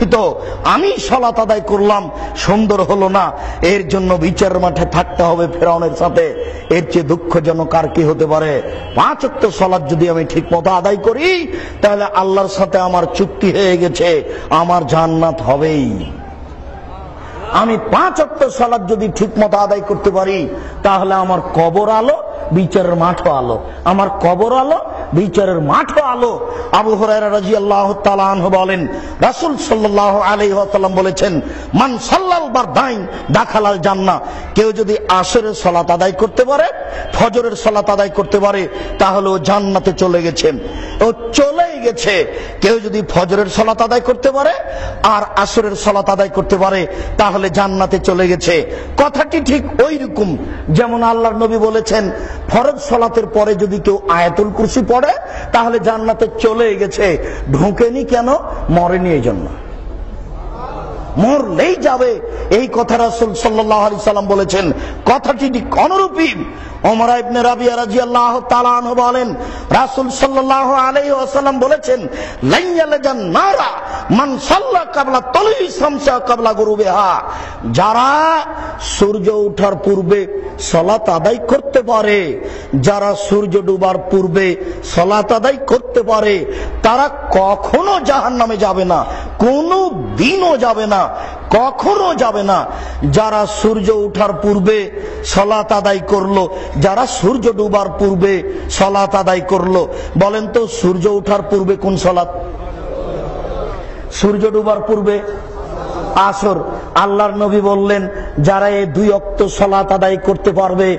দুঃখিত, আমি সালাত আদায় করলাম, সুন্দর হলো না, এর জন্য বিচারের মাঠে থাকতে হবে ফেরাউনের সাথে। এর চেয়ে দুঃখজনক আর কি হতে পারে? 5 ওয়াক্ত সালাত যদি আমি ঠিক মতো আদায় করি, তাহলে আল্লাহর সাথে আমার চুক্তি হয়ে গেছে, আমার জান্নাত হবেই। আমি 5 ওয়াক্ত সালাত যদি ঠিক মতো আদায় করতে পারি, তাহলে আমার কবর আলো, বিচারের মাঠও আলো। আমার কবর আলো, বিচারের মাঠও আলো। আবু হুরায়রা রাদিয়াল্লাহু তাআলা আনহু বলেন, রাসূল সাল্লাল্লাহু আলাইহি ওয়াসাল্লাম বলেছেন, মান সাল্লাল বারদাইন দাখালাল জান্নাহ। কেউ যদি আসরের সালাত আদায় করতে পারে, ফজরের সালাত আদায় করতে পারে, তাহলে ও জান্নাতে চলে গেছে, ও চলেই গেছে। কেউ যদি ফজরের সালাত আদায় করতে পারে আর আসরের সালাত আদায় করতে পারে, তাহলে জান্নাতে চলে গেছে। কথাটি ঠিক ওই রকম যেমন আল্লাহর নবী বলেছেন, ফরজ সালাতের পরে যদি কেউ আয়াতুল কুরসি পড়ে, তাহলে জান্নাতে চলে গেছে। ঢোকেনি কেন? মরেনি এই জন্য। মরলেই যাবে, এই কথা রাসূল সাল্লাল্লাহু আলাইহি সাল্লাম বলেছেন। কথাটি ঠিক অনুরূপী। ওমর ইবনে রাবিয়া রাদিয়াল্লাহু তাআলা আনহু বলেন, রাসূল সাল্লাল্লাহু আলাইহি ওয়াসাল্লাম বলেছেন, লা ইয়ালজান নারা মান সাল্লা ক্বাবলা তালুই শামসা ক্বাবলা গুরুবিহা। যারা সূর্য ওঠার পূর্বে সালাত আদায় করতে পারে, যারা সূর্য ডুবার পূর্বে সালাত আদায় করতে পারে, তারা কখনো জাহান্নামে যাবে না, কোনো দিনও যাবে না, কখনো যাবে না। যারা সূর্য ওঠার পূর্বে সালাত আদায় করলো, যারা সূর্য ডুবার পূর্বে সালাত আদায় করলো, বলেন তো সূর্য ওঠার পূর্বে কোন সালাত? সূর্য ডুবার পূর্বে আসর। আল্লাহর নবী বললেন, যারা এই 2 ওয়াক্ত সালাত আদায় করতে পারবে,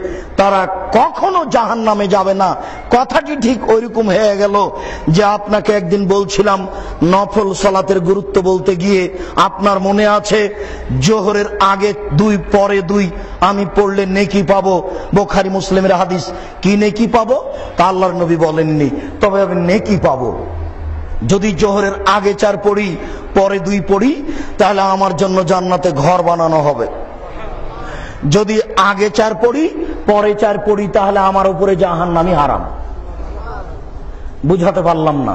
তারা কখনো জাহান্নামে যাবে না। কথাটি ঠিক ওইরকম হয়ে গেল যে আপনাকে একদিন বলছিলাম নফল সালাতের গুরুত্ব বলতে গিয়ে, আপনার মনে আছে জোহরের আগে 2 পরে 2 আমি পড়লে নেকি পাবো। বুখারী মুসলিমের হাদিস। কি নেকি পাবো তা আল্লাহর নবী বলেননি, তবে আমি নেকি পাবো। যদি জোহরের আগে 4 পড়ি, পরে 2 পড়ি, তাহলে আমার জন্য জান্নাতে ঘর বানানো হবে। যদি আগে 4 পড়ি, পরে 4 পড়ি, তাহলে আমার উপরে জাহান্নামই হারাম। বুঝাতে পারলাম না?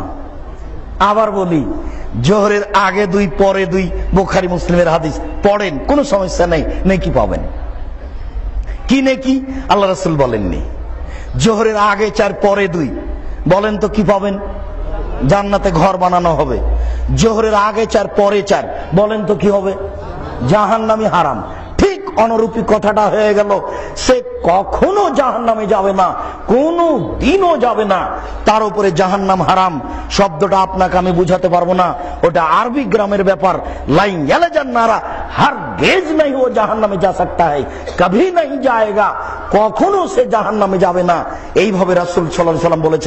আবার বলি, জোহরের আগে 2 পরে 2 বুখারী মুসলিমের হাদিস, পড়েন, কোনো সমস্যা নেই, নেকি পাবেন। কি নেকি? আল্লাহ রাসূল বলেননি। জোহরের আগে 4 পরে 2, বলেন তো কি পাবেন? জান্নাতে ঘর বানানো হবে। জোহরের আগে 4 পরে 4, বলেন তো কি হবে? জাহান্নামী হারাম। ঠিক অনুরূপী কথাটা হয়ে গেল, সে কখনো জাহান্নামে যাবে না, কোনো দিনও যাবে না, তার উপরে জাহান্নাম হারাম। শব্দটা আপনাকে আমি বুঝাতে পারবো না, ওটা আরবি গ্রামের ব্যাপার। লাইন ইয়ালাজান নারা হারগিজ नहीं वो জাহান্নামে যা सकता है, कभी नहीं जाएगा, কখনো সে জাহান্নামে যাবে না। এইভাবে রাসূল সাল্লাল্লাহু আলাইহি ওয়াসাল্লাম বলেছেন।